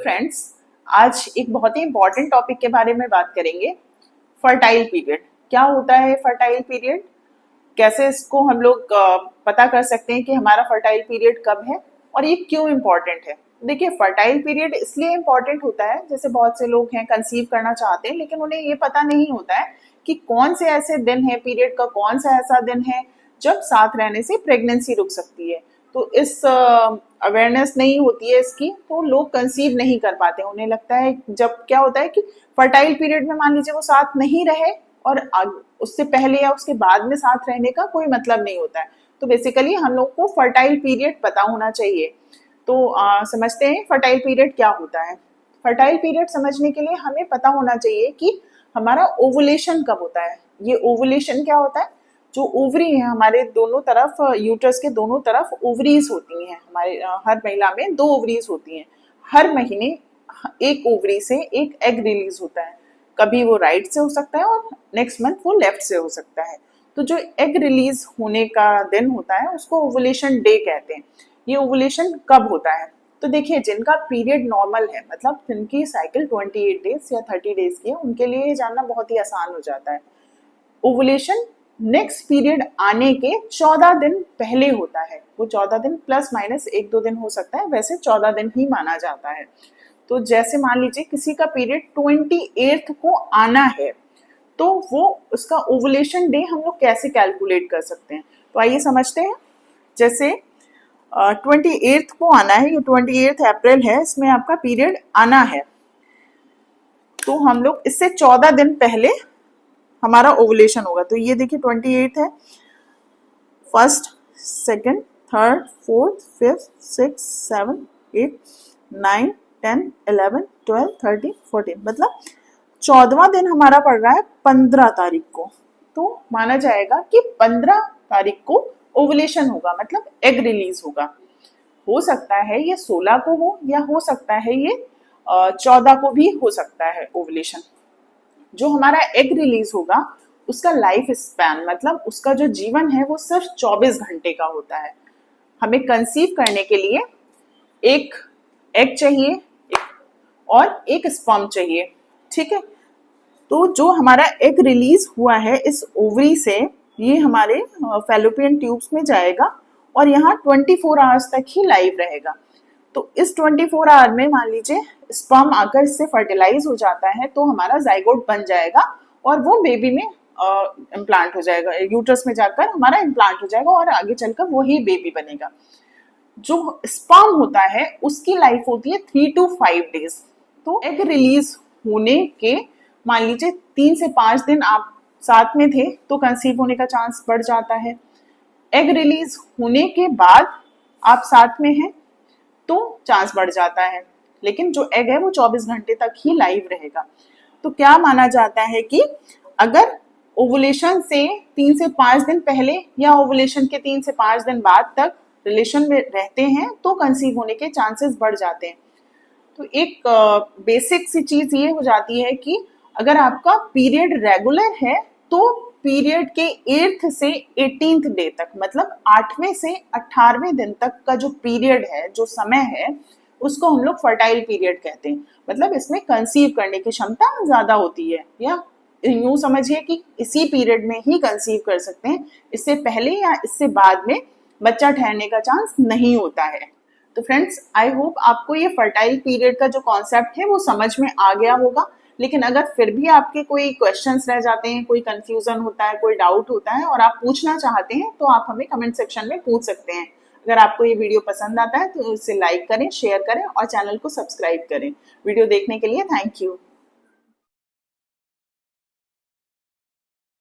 Friends, आज एक बहुत ही इंपॉर्टेंट टॉपिक के बारे में बात करेंगे। फर्टाइल पीरियड क्या होता है? फर्टाइल पीरियड कैसे इसको हम लोग पता कर सकते हैं कि हमारा फर्टाइल पीरियड कब है और ये क्यों इम्पोर्टेंट है। देखिए, फर्टाइल पीरियड इसलिए इम्पोर्टेंट होता है, जैसे बहुत से लोग हैं कंसीव करना चाहते हैं लेकिन उन्हें ये पता नहीं होता है कि कौन से ऐसे दिन है, पीरियड का कौन सा ऐसा दिन है जब साथ रहने से प्रेगनेंसी रुक सकती है। तो इस अवेयरनेस नहीं होती है इसकी, तो लोग कंसीव नहीं कर पाते। उन्हें लगता है, जब क्या होता है कि फर्टाइल पीरियड में मान लीजिए वो साथ नहीं रहे और उससे पहले या उसके बाद में साथ रहने का कोई मतलब नहीं होता है। तो बेसिकली हम लोग को फर्टाइल पीरियड पता होना चाहिए। तो समझते हैं फर्टाइल पीरियड क्या होता है। फर्टाइल पीरियड समझने के लिए हमें पता होना चाहिए कि हमारा ओवुलेशन कब होता है। ये ओवुलेशन क्या होता है? जो ओवरी है हमारे दोनों तरफ, यूट्रस के दोनों तरफ ओवरीज होती हैं। हमारे हर महिला में 2 ओवरीज होती हैं। हर महीने एक ओवरी से एक एग रिलीज होता है। कभी वो राइट से हो सकता है और नेक्स्ट मंथ वो लेफ्ट से हो सकता है। तो जो एग रिलीज होने का दिन होता है उसको ओवुलेशन डे कहते हैं। ये ओवुलेशन कब होता है? तो देखिए, जिनका पीरियड नॉर्मल है, मतलब जिनकी साइकिल 28 डेज या 30 डेज की है, उनके लिए ये जानना बहुत ही आसान हो जाता है। ओवुलेशन नेक्स्ट पीरियड आने के 14 दिन पहले होता है। वो 14 दिन प्लस माइनस 1-2 दिन हो सकता है, वैसे 14 दिन ही माना जाता है। तो जैसे मान लीजिए किसी का पीरियड 28th को आना है, तो वो उसका ओवुलेशन डे हम लोग कैसे कैलकुलेट कर सकते हैं? तो आइए समझते हैं। जैसे 28th को आना है, ये 28 अप्रैल है, इसमें आपका पीरियड आना है, तो हम लोग इससे 14 दिन पहले हमारा ओवुलेशन होगा। तो ये देखिए 28 है, 1st, 2nd, 3rd, 4th, 5th, 6th, 7th, 8th, 9th, 10th, 11th, 12th, 13th, 14th, मतलब 14वां दिन हमारा पड़ रहा है 15 तारीख को। तो माना जाएगा कि 15 तारीख को ओवुलेशन होगा, मतलब एग रिलीज होगा। हो सकता है ये 16 को हो या हो सकता है ये 14 को भी हो सकता है ओवुलेशन। जो हमारा एग रिलीज होगा उसका लाइफ स्पैन, मतलब उसका जो जीवन है वो सिर्फ 24 घंटे का होता है। हमें कंसीव करने के लिए एक एग चाहिए और एक स्पर्म चाहिए, ठीक है। तो जो हमारा एग रिलीज हुआ है इस ओवरी से, ये हमारे फैलोपियन ट्यूब्स में जाएगा और यहाँ 24 आवर्स तक ही लाइव रहेगा। तो इस 24 आवर में मान लीजिए स्पर्म आकर इससे फर्टिलाइज हो जाता है, तो हमारा जाइगोट बन जाएगा और वो बेबी में इम्प्लांट हो जाएगा, यूट्रस में जाकर हमारा इम्प्लांट हो जाएगा और आगे चलकर वही बेबी बनेगा। जो स्पर्म होता है उसकी लाइफ होती है 3 to 5 डेज। तो एग रिलीज होने के मान लीजिए 3 से 5 दिन आप साथ में थे तो कंसीव होने का चांस बढ़ जाता है। एग रिलीज होने के बाद आप साथ में हैं तो चांस बढ़ जाता है, लेकिन जो एग है वो 24 घंटे तक ही लाइव रहेगा। तो क्या माना जाता है कि अगर ओवुलेशन से 3 से 5 दिन पहले या ओवुलेशन के 3 से 5 दिन बाद तक रिलेशन में रहते हैं तो कंसीव होने के चांसेस बढ़ जाते हैं। तो एक बेसिक सी चीज ये हो जाती है कि अगर आपका पीरियड रेगुलर है तो पीरियड के 8th से 18th डे तक, मतलब 8वें से 18वें दिन तक का जो पीरियड है, जो समय है, उसको हम लोग फर्टाइल पीरियड कहते हैं। मतलब इसमें कंसीव करने की क्षमता ज्यादा होती है, या यूं समझिए कि इसी पीरियड में ही कंसीव कर सकते हैं। इससे पहले या इससे बाद में बच्चा ठहरने का चांस नहीं होता है। तो फ्रेंड्स, आई होप आपको ये फर्टाइल पीरियड का जो कॉन्सेप्ट है वो समझ में आ गया होगा। लेकिन अगर फिर भी आपके कोई क्वेश्चंस रह जाते हैं, कोई कंफ्यूजन होता है, कोई डाउट होता है और आप पूछना चाहते हैं तो आप हमें कमेंट सेक्शन में पूछ सकते हैं। अगर आपको ये वीडियो पसंद आता है तो इसे लाइक करें, शेयर करें और चैनल को सब्सक्राइब करें। वीडियो देखने के लिए थैंक यू।